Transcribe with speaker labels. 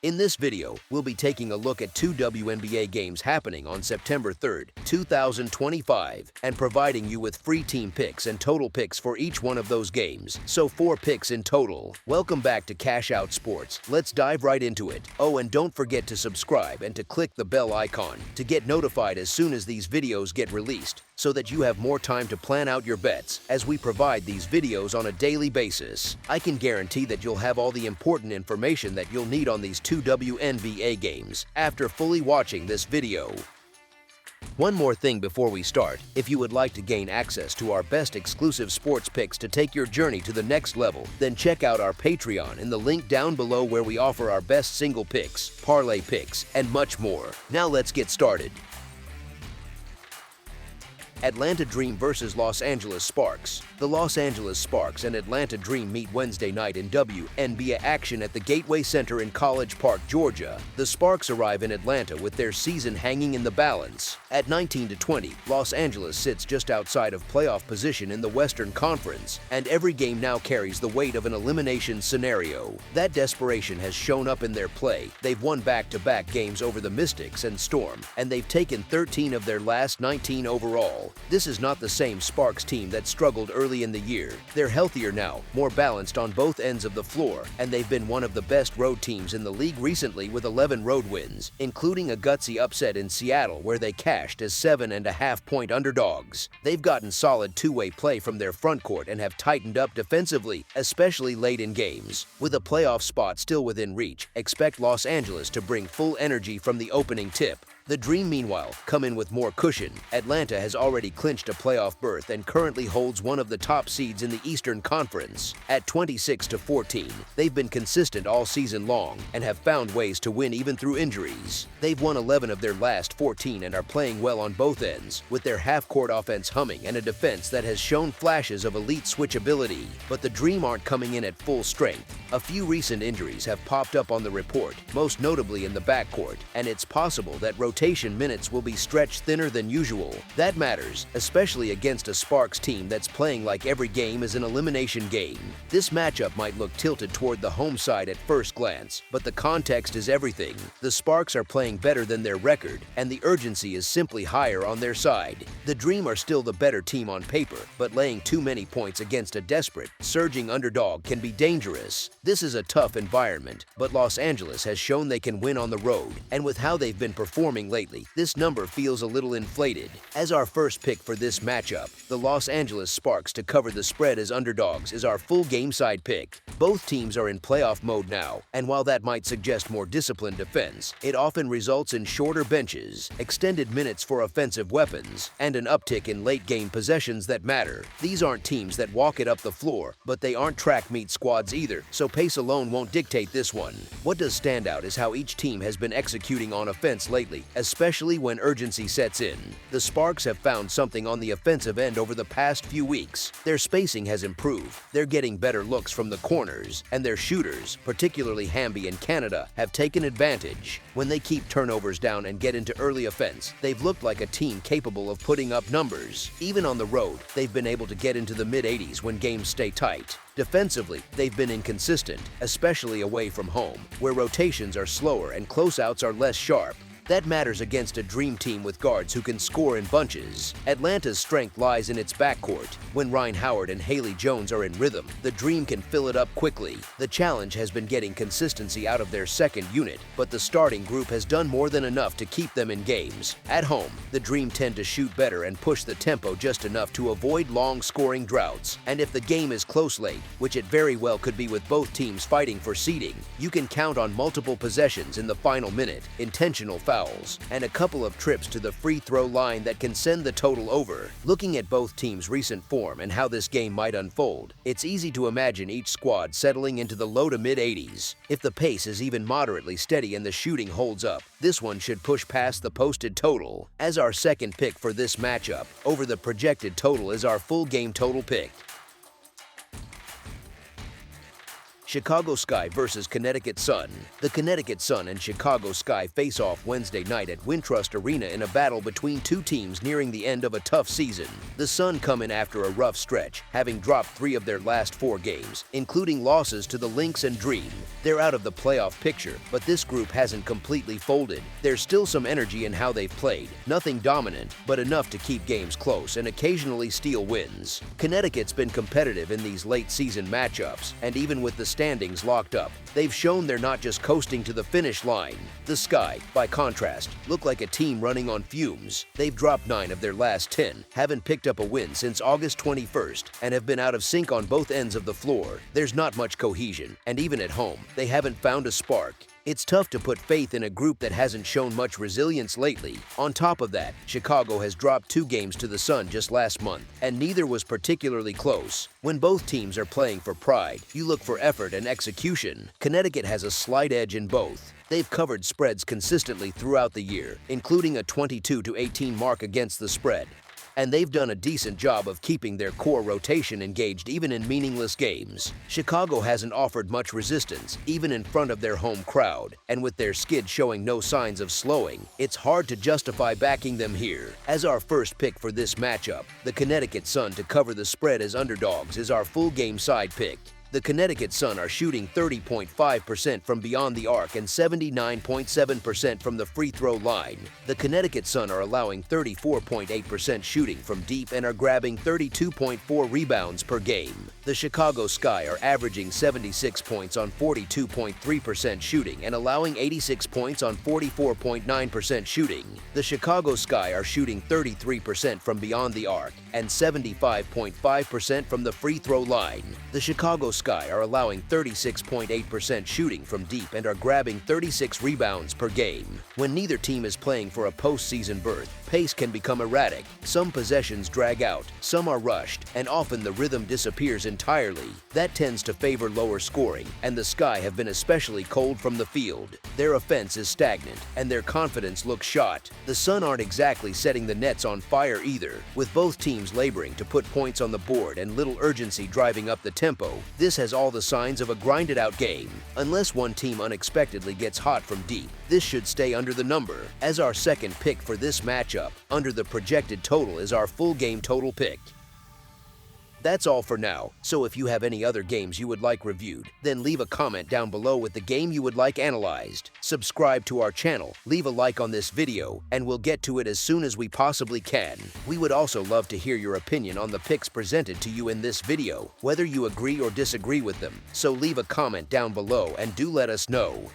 Speaker 1: In this video, we'll be taking a look at two WNBA games happening on September 3rd, 2025, and providing you with free team picks and total picks for each one of those games, so 4 picks in total. Welcome back to Cash Out Sports. Let's dive right into it. Oh, and don't forget to subscribe and to click the bell icon to get notified as soon as these videos get released, so that you have more time to plan out your bets as we provide these videos on a daily basis. I can guarantee that you'll have all the important information that you'll need on these two WNBA games after fully watching this video. One more thing before we start: if you would like to gain access to our best exclusive sports picks to take your journey to the next level, then check out our Patreon in the link down below, where we offer our best single picks, parlay picks, and much more. Now let's get started. Atlanta Dream versus Los Angeles Sparks. The Los Angeles Sparks and Atlanta Dream meet Wednesday night in WNBA action at the Gateway Center in College Park, Georgia. The Sparks arrive in Atlanta with their season hanging in the balance. At 19-20, Los Angeles sits just outside of playoff position in the Western Conference, and every game now carries the weight of an elimination scenario. That desperation has shown up in their play. They've won back-to-back games over the Mystics and Storm, and they've taken 13 of their last 19 overall. This is not the same Sparks team that struggled early in the year. They're healthier now, more balanced on both ends of the floor, and they've been one of the best road teams in the league recently with 11 road wins, including a gutsy upset in Seattle where they cashed as 7.5-point underdogs. They've gotten solid two-way play from their front court and have tightened up defensively, especially late in games. With a playoff spot still within reach, expect Los Angeles to bring full energy from the opening tip. The Dream, meanwhile, come in with more cushion. Atlanta has already clinched a playoff berth and currently holds one of the top seeds in the Eastern Conference. At 26-14, they've been consistent all season long and have found ways to win even through injuries. They've won 11 of their last 14 and are playing well on both ends, with their half-court offense humming and a defense that has shown flashes of elite switchability. But the Dream aren't coming in at full strength. A few recent injuries have popped up on the report, most notably in the backcourt, and it's possible that rotation minutes will be stretched thinner than usual. That matters, especially against a Sparks team that's playing like every game is an elimination game. This matchup might look tilted toward the home side at first glance, but the context is everything. The Sparks are playing better than their record, and the urgency is simply higher on their side. The Dream are still the better team on paper, but laying too many points against a desperate, surging underdog can be dangerous. This is a tough environment, but Los Angeles has shown they can win on the road, and with how they've been performing lately, this number feels a little inflated. As our first pick for this matchup, the Los Angeles Sparks to cover the spread as underdogs is our full game side pick. Both teams are in playoff mode now, and while that might suggest more disciplined defense, it often results in shorter benches, extended minutes for offensive weapons, and an uptick in late-game possessions that matter. These aren't teams that walk it up the floor, but they aren't track meet squads either, so pace alone won't dictate this one. What does stand out is how each team has been executing on offense lately, especially when urgency sets in. The Sparks have found something on the offensive end over the past few weeks. Their spacing has improved, they're getting better looks from the corners, and their shooters, particularly Hamby and Canada, have taken advantage. When they keep turnovers down and get into early offense, they've looked like a team capable of putting up numbers. Even on the road, they've been able to get into the mid-80s when games stay tight. Defensively, they've been inconsistent, especially away from home, where rotations are slower and closeouts are less sharp. That matters against a Dream team with guards who can score in bunches. Atlanta's strength lies in its backcourt. When Ryan Howard and Haley Jones are in rhythm, the Dream can fill it up quickly. The challenge has been getting consistency out of their second unit, but the starting group has done more than enough to keep them in games. At home, the Dream tend to shoot better and push the tempo just enough to avoid long scoring droughts. And if the game is close late, which it very well could be with both teams fighting for seeding, you can count on multiple possessions in the final minute, intentional fouls, and a couple of trips to the free throw line that can send the total over. Looking at both teams' recent form and how this game might unfold, it's easy to imagine each squad settling into the low to mid-80s. If the pace is even moderately steady and the shooting holds up, this one should push past the posted total. As our second pick for this matchup, over the projected total is our full game total pick. Chicago Sky versus Connecticut Sun. The Connecticut Sun and Chicago Sky face off Wednesday night at Wintrust Arena in a battle between two teams nearing the end of a tough season. The Sun come in after a rough stretch, having dropped 3 of their last 4 games, including losses to the Lynx and Dream. They're out of the playoff picture, but this group hasn't completely folded. There's still some energy in how they've played. Nothing dominant, but enough to keep games close and occasionally steal wins. Connecticut's been competitive in these late-season matchups, and even with the standings locked up, they've shown they're not just coasting to the finish line. The Sky, by contrast, look like a team running on fumes. They've dropped 9 of their last 10, haven't picked up a win since August 21st, and have been out of sync on both ends of the floor. There's not much cohesion, and even at home, they haven't found a spark. It's tough to put faith in a group that hasn't shown much resilience lately. On top of that, Chicago has dropped 2 games to the Sun just last month, and neither was particularly close. When both teams are playing for pride, you look for effort and execution. Connecticut has a slight edge in both. They've covered spreads consistently throughout the year, including a 22-18 mark against the spread. And they've done a decent job of keeping their core rotation engaged even in meaningless games. Chicago hasn't offered much resistance, even in front of their home crowd, and with their skid showing no signs of slowing, it's hard to justify backing them here. As our first pick for this matchup, the Connecticut Sun to cover the spread as underdogs is our full game side pick. The Connecticut Sun are shooting 30.5% from beyond the arc and 79.7% from the free throw line. The Connecticut Sun are allowing 34.8% shooting from deep and are grabbing 32.4 rebounds per game. The Chicago Sky are averaging 76 points on 42.3% shooting and allowing 86 points on 44.9% shooting. The Chicago Sky are shooting 33% from beyond the arc and 75.5% from the free throw line. The Chicago Sky are allowing 36.8% shooting from deep and are grabbing 36 rebounds per game. When neither team is playing for a postseason berth, pace can become erratic. Some possessions drag out, some are rushed, and often the rhythm disappears entirely. That tends to favor lower scoring, and the Sky have been especially cold from the field. Their offense is stagnant, and their confidence looks shot. The Sun aren't exactly setting the nets on fire either, with both teams laboring to put points on the board and little urgency driving up the tempo. This has all the signs of a grinded-out game. Unless one team unexpectedly gets hot from deep, this should stay under the number. As our second pick for this matchup, under the projected total is our full game total pick. That's all for now, so if you have any other games you would like reviewed, then leave a comment down below with the game you would like analyzed. Subscribe to our channel, leave a like on this video, and we'll get to it as soon as we possibly can. We would also love to hear your opinion on the picks presented to you in this video, whether you agree or disagree with them, so leave a comment down below and do let us know.